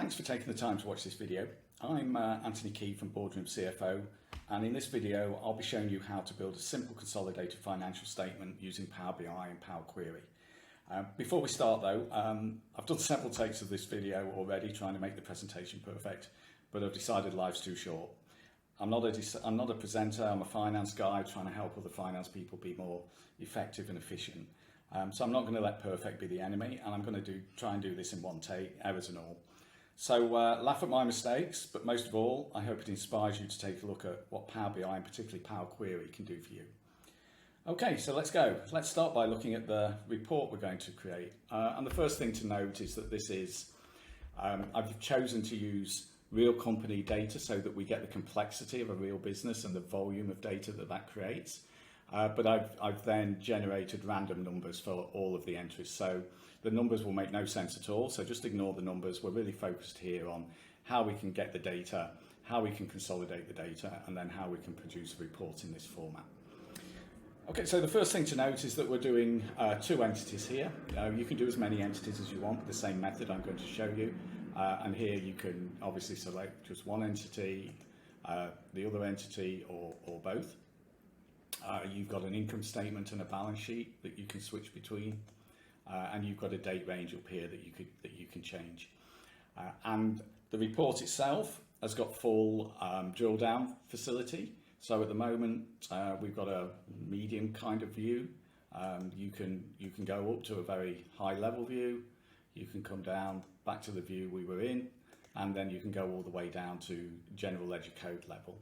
Thanks for taking the time to watch this video. I'm Anthony Key from Boardroom CFO, and in this video I'll be showing you how to build a simple consolidated financial statement using Power BI and Power Query. Before we start though, I've done several takes of this video already trying to make the presentation perfect, but I've decided life's too short. I'm not a presenter, I'm a finance guy trying to help other finance people be more effective and efficient. So I'm not going to let perfect be the enemy, and I'm going to try and do this in one take, errors and all. So laugh at my mistakes, but most of all, I hope it inspires you to take a look at what Power BI and particularly Power Query can do for you. Okay, so let's go. Let's start by looking at the report we're going to create. And the first thing to note is that this is, I've chosen to use real company data so that we get the complexity of a real business and the volume of data that creates. But I've then generated random numbers for all of the entries. So the numbers will make no sense at all. So just ignore the numbers. We're really focused here on how we can get the data, how we can consolidate the data, and then how we can produce a report in this format. Okay, so the first thing to note is that we're doing two entities here. You can do as many entities as you want with the same method I'm going to show you. And here you can obviously select just one entity, the other entity, or both. You've got an income statement and a balance sheet that you can switch between, and you've got a date range up here that you can change. And the report itself has got full drill down facility. So at the moment we've got a medium kind of view. You can go up to a very high level view. You can come down back to the view we were in, and then you can go all the way down to general ledger code level.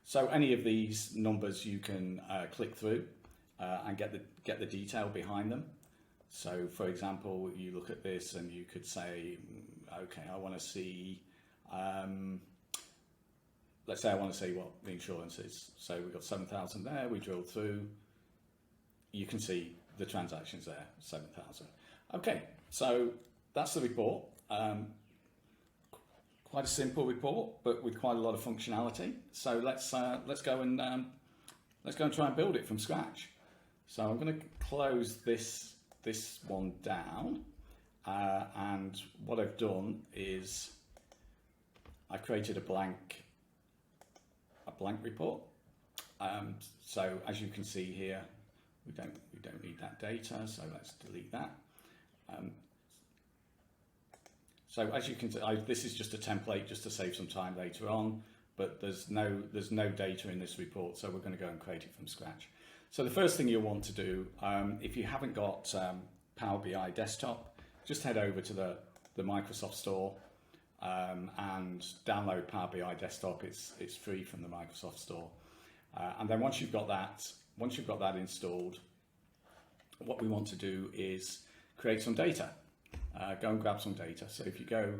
So any of these numbers you can click through and get the detail behind them. So for example, you look at this and you could say, okay, I want to see, let's say I want to see what the insurance is. So we've got 7,000 there, we drill through, you can see the transactions there, 7,000. Okay, so that's the report. Quite a simple report, but with quite a lot of functionality. So let's go and try and build it from scratch. So I'm going to close this one down, and what I've done is I created a blank report. So as you can see here, we don't need that data, so let's delete that. So as you can see, this is just a template just to save some time later on, but there's no data in this report, so we're going to go and create it from scratch. So the first thing you'll want to do, if you haven't got Power BI desktop, just head over to the Microsoft Store and download Power BI desktop. It's free from the Microsoft Store, and then once you've got that installed, what we want to do is create some data. Go and grab some data. So if you go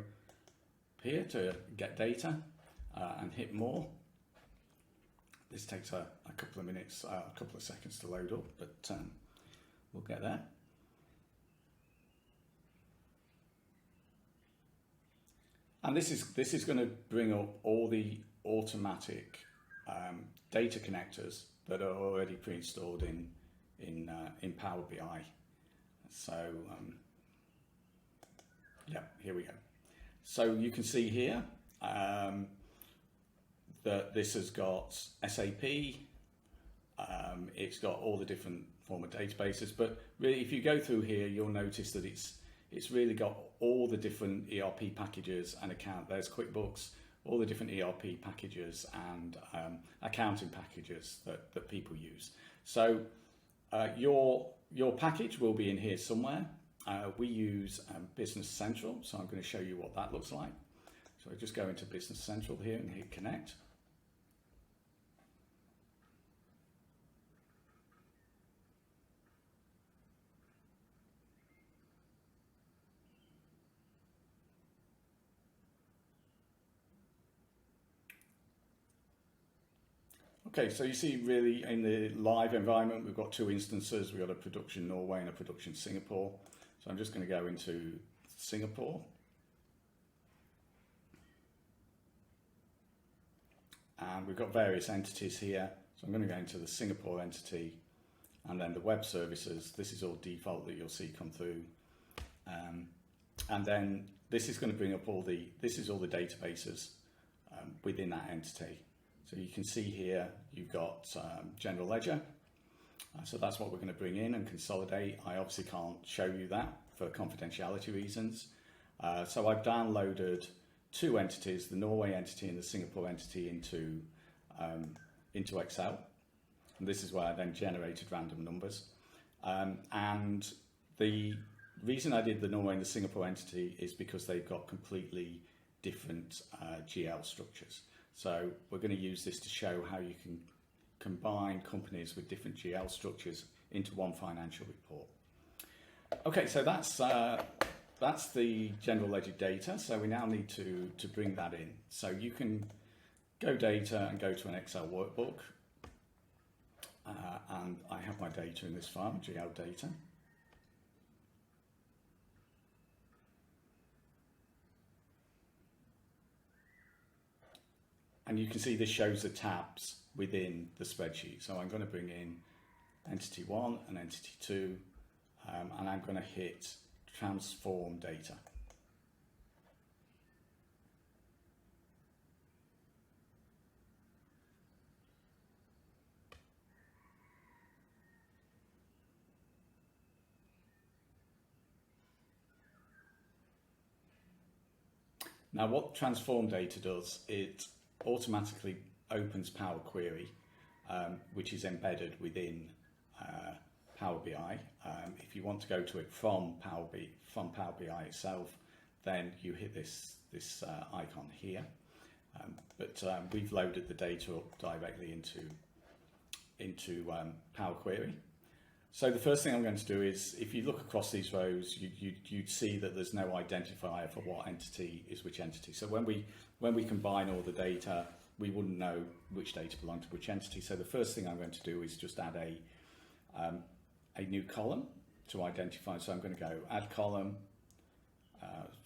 here to get data and hit more, this takes a couple of minutes, a couple of seconds to load up, but we'll get there. And this is going to bring up all the automatic data connectors that are already pre-installed in Power BI. So yeah, here we go. So you can see here that this has got SAP, it's got all the different form of databases, but really if you go through here, you'll notice that it's really got all the different ERP packages and there's QuickBooks, all the different ERP packages and accounting packages that people use. So your package will be in here somewhere. We use Business Central, so I'm going to show you what that looks like. So I just go into Business Central here and hit connect. Okay, so you see really in the live environment, we've got two instances. We've got a production Norway and a production Singapore. So I'm just going to go into Singapore. And we've got various entities here. So I'm going to go into the Singapore entity and then the web services. This is all default that you'll see come through. And then this is going to bring up all the databases within that entity. So you can see here you've got general ledger. So that's what we're going to bring in and consolidate. I obviously can't show you that for confidentiality reasons. So I've downloaded two entities, the Norway entity and the Singapore entity, into Excel. And this is where I then generated random numbers. And the reason I did the Norway and the Singapore entity is because they've got completely different GL structures. So we're going to use this to show how you can combine companies with different GL structures into one financial report. Okay, so that's the general ledger data. So we now need to bring that in. So you can go data and go to an Excel workbook. And I have my data in this file, GL data. And you can see this shows the tabs within the spreadsheet. So I'm going to bring in entity 1 and entity 2, and I'm going to hit transform data. Now what transform data does, it automatically opens Power Query, which is embedded within Power BI. If you want to go to it from Power BI itself, then you hit this icon here. But we've loaded the data up directly into Power Query. So the first thing I'm going to do is, if you look across these rows, you'd see that there's no identifier for what entity is which entity. So when we combine all the data, we wouldn't know which data belong to which entity. So the first thing I'm going to do is just add a new column to identify. So I'm going to go add column.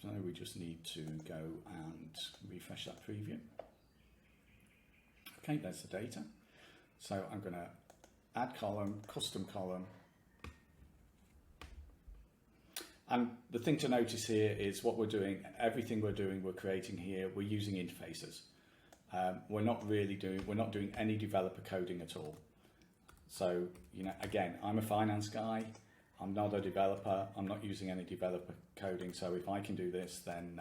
So we just need to go and refresh that preview. Okay, there's the data. So I'm going to add column, custom column. And the thing to notice here is what we're doing, everything we're creating here, we're using interfaces. We're not doing any developer coding at all. So, again, I'm a finance guy. I'm not a developer. I'm not using any developer coding. So if I can do this, then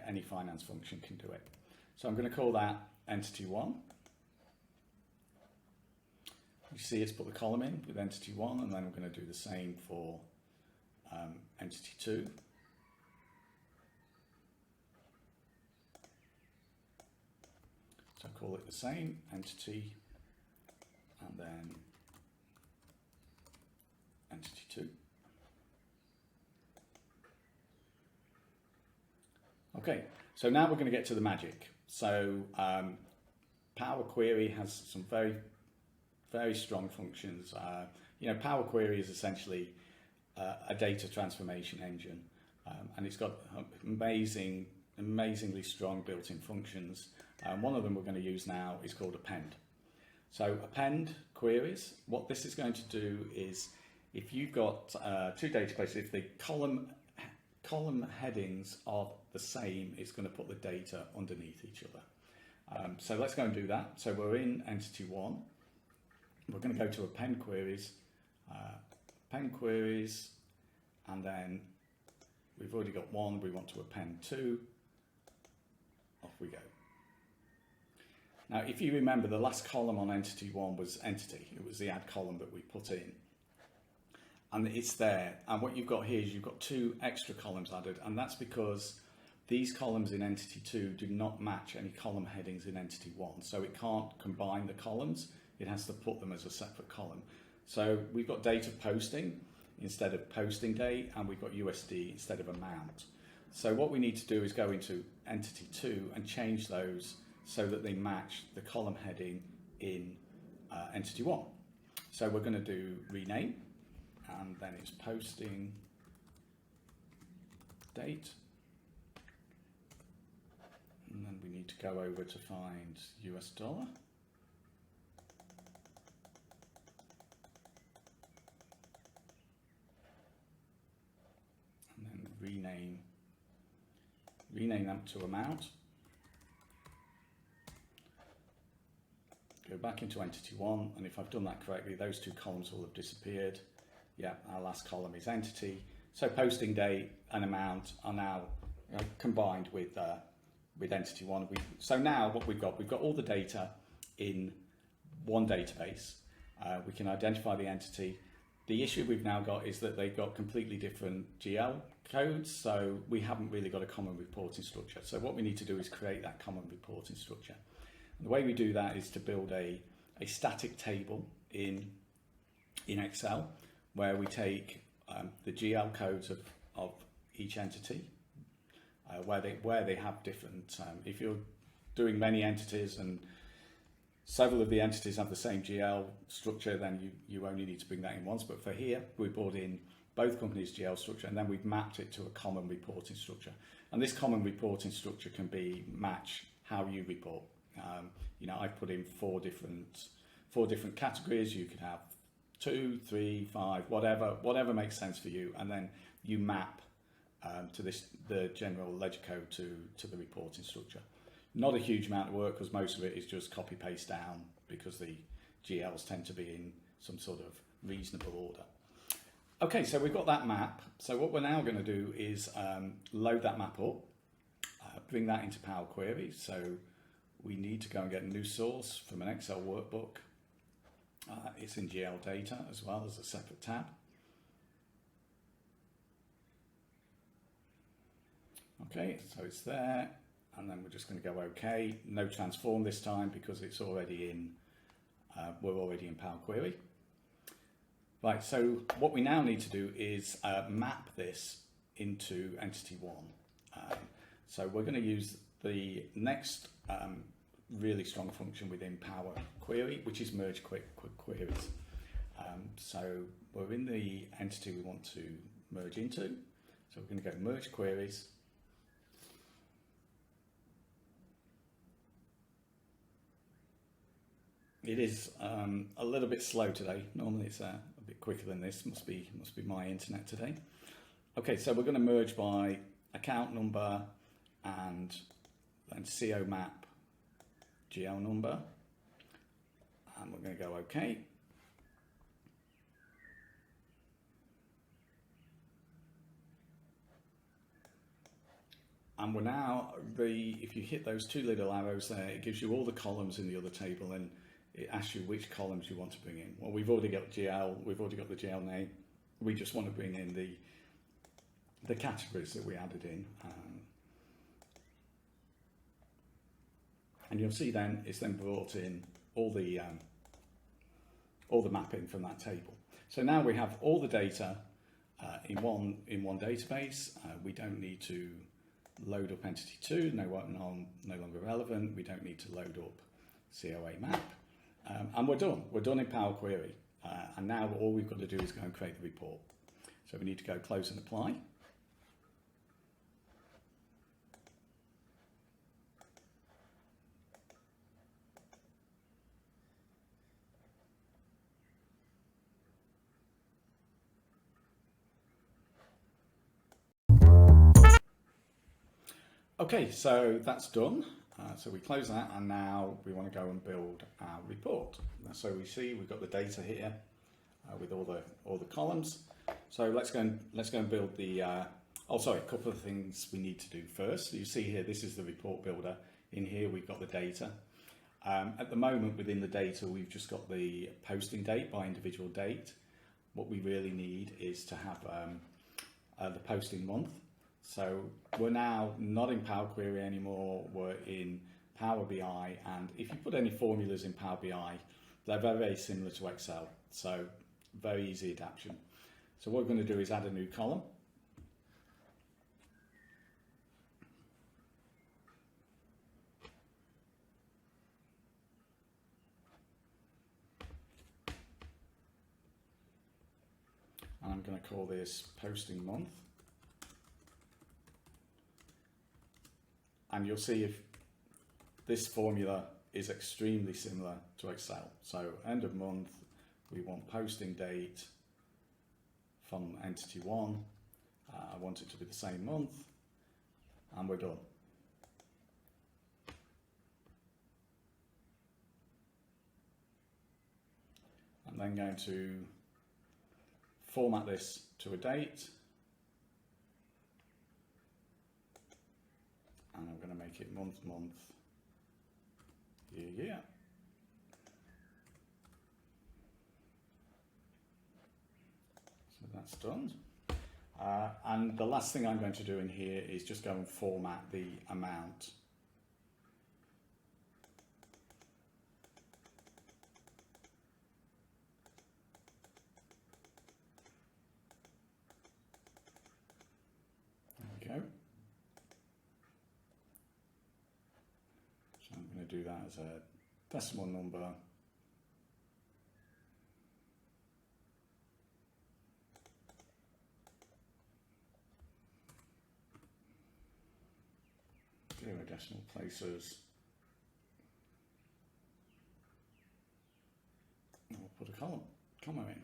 any finance function can do it. So I'm going to call that entity 1. You see it's put the column in with entity 1, and then I'm going to do the same for entity 2. So I call it the same entity, and then entity 2. Okay, so now we're going to get to the magic. So Power Query has some very strong functions. Power Query is essentially a data transformation engine, and it's got amazingly strong built-in functions. One of them we're going to use now is called Append. So Append queries, what this is going to do is, if you've got two databases, if the column headings are the same, it's going to put the data underneath each other. So let's go and do that. So we're in entity 1. We're going to go to Append queries, and then we've already got 1. We want to append 2. Off we go. Now, if you remember, the last column on entity 1 was entity. It was the add column that we put in, and it's there. And what you've got here is you've got 2 extra columns added, and that's because these columns in entity 2 do not match any column headings in entity 1, so it can't combine the columns. It has to put them as a separate column. So we've got date of posting instead of posting date, and we've got USD instead of amount. So what we need to do is go into entity 2 and change those so that they match the column heading in entity 1. So we're going to do rename, and then it's posting date. And then we need to go over to find US dollar. And then rename rename them to amount, go back into entity 1, and if I've done that correctly, those two columns will have disappeared. Yeah, our last column is entity. So posting date and amount are now combined with entity 1. So now what we've got all the data in one database. We can identify the entity. The issue we've now got is that they've got completely different GL codes, so we haven't really got a common reporting structure. So what we need to do is create that common reporting structure. And the way we do that is to build a static table in Excel, where we take the GL codes of each entity, where they have different, if you're doing many entities and several of the entities have the same GL structure, then you only need to bring that in once. But for here, we brought in both companies' GL structure, and then we've mapped it to a common reporting structure. And this common reporting structure can be match how you report. You know, I've put in four different categories. You could have 2, 3, 5, whatever makes sense for you, and then you map to the general ledger code to the reporting structure. Not a huge amount of work, because most of it is just copy paste down, because the GLs tend to be in some sort of reasonable order. Okay, so we've got that map. So what we're now going to do is load that map up, bring that into Power Query. So we need to go and get a new source from an Excel workbook. It's in GL data as well as a separate tab. Okay, so it's there, and then we're just going to go OK. No transform this time because it's already in. We're already in Power Query. Right. So what we now need to do is map this into entity 1. So we're going to use the next really strong function within Power Query, which is merge quick queries. So we're in the entity we want to merge into. So we're going to go merge queries. It is a little bit slow today. Normally it's a bit quicker than this. Must be my internet today. Okay, so we're going to merge by account number and then CO map GL number, and we're going to go OK. And we're now, if you hit those two little arrows there, it gives you all the columns in the other table, and it asks you which columns you want to bring in. Well, we've already got GL, we've already got the GL name. We just want to bring in the categories that we added in. And you'll see then it's then brought in all the mapping from that table. So now we have all the data in one database. We don't need to load up entity 2, no longer relevant. We don't need to load up COA map. And we're done. We're done in Power Query. And now all we've got to do is go and create the report. So we need to go close and apply. Okay, so that's done. So we close that, and now we want to go and build our report. So we see we've got the data here with all the columns. So let's go and build the. Oh, sorry, a couple of things we need to do first. You see here, this is the report builder. In here, we've got the data. At the moment, within the data, we've just got the posting date by individual date. What we really need is to have the posting month. So we're now not in Power Query anymore, we're in Power BI, and if you put any formulas in Power BI, they're very, very similar to Excel, so very easy adaptation. So what we're going to do is add a new column. And I'm going to call this posting month. And you'll see if this formula is extremely similar to Excel. So end of month, we want posting date from entity 1. I want it to be the same month. and we're done. I'm then going to format this to a date, and I'm going to make it month, year. So that's done. And the last thing I'm going to do in here is just go and format the amount. There we go. So I'm going to do that as a decimal number. Zero decimal places. And we'll put a comma in.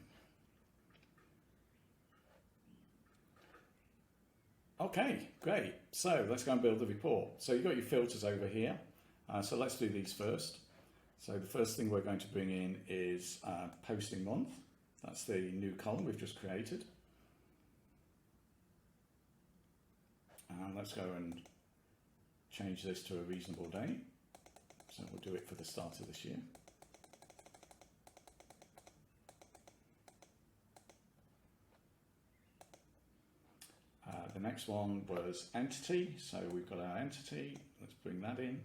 Okay, great. So let's go and build the report. So you've got your filters over here. So let's do these first. So the first thing we're going to bring in is posting month. That's the new column we've just created. And let's go and change this to a reasonable date. So we'll do it for the start of this year. The next one was entity. So we've got our entity. Let's bring that in.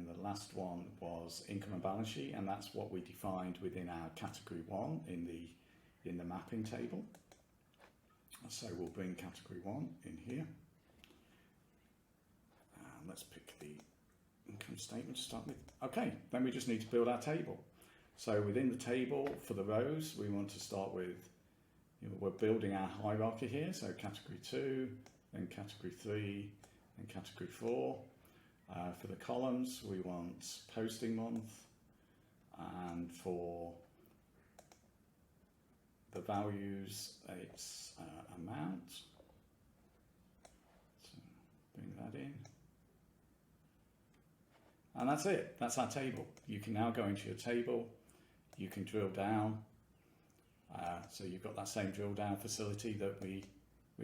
The last one was income and balance sheet, and that's what we defined within our category 1 in the mapping table. So we'll bring category 1 in here. Let's pick the income statement to start with. Okay, then we just need to build our table. So within the table, for the rows, we want to start with, we're building our hierarchy here. So category 2, then category 3, then category 4. For the columns, we want posting month, and for the values, it's amount. So bring that in. And that's it. That's our table. You can now go into your table. You can drill down. So you've got that same drill down facility that we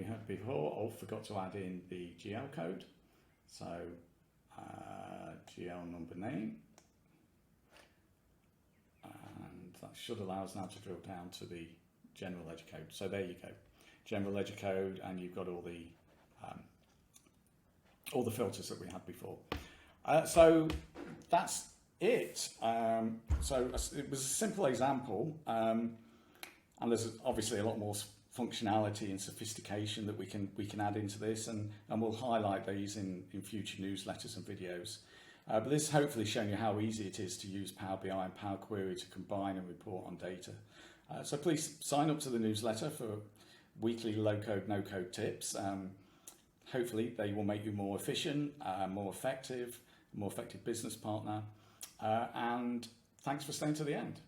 had before. Oh, forgot to add in the GL code. So GL number name. And that should allow us now to drill down to the general ledger code. So there you go. General ledger code, and you've got all the filters that we had before. So that's it. So it was a simple example, and there's obviously a lot more functionality and sophistication that we can add into this, and we'll highlight these in future newsletters and videos. But this has hopefully shown you how easy it is to use Power BI and Power Query to combine and report on data. So please sign up to the newsletter for weekly low-code, no-code tips. Hopefully they will make you more efficient, more effective business partner. And thanks for staying to the end.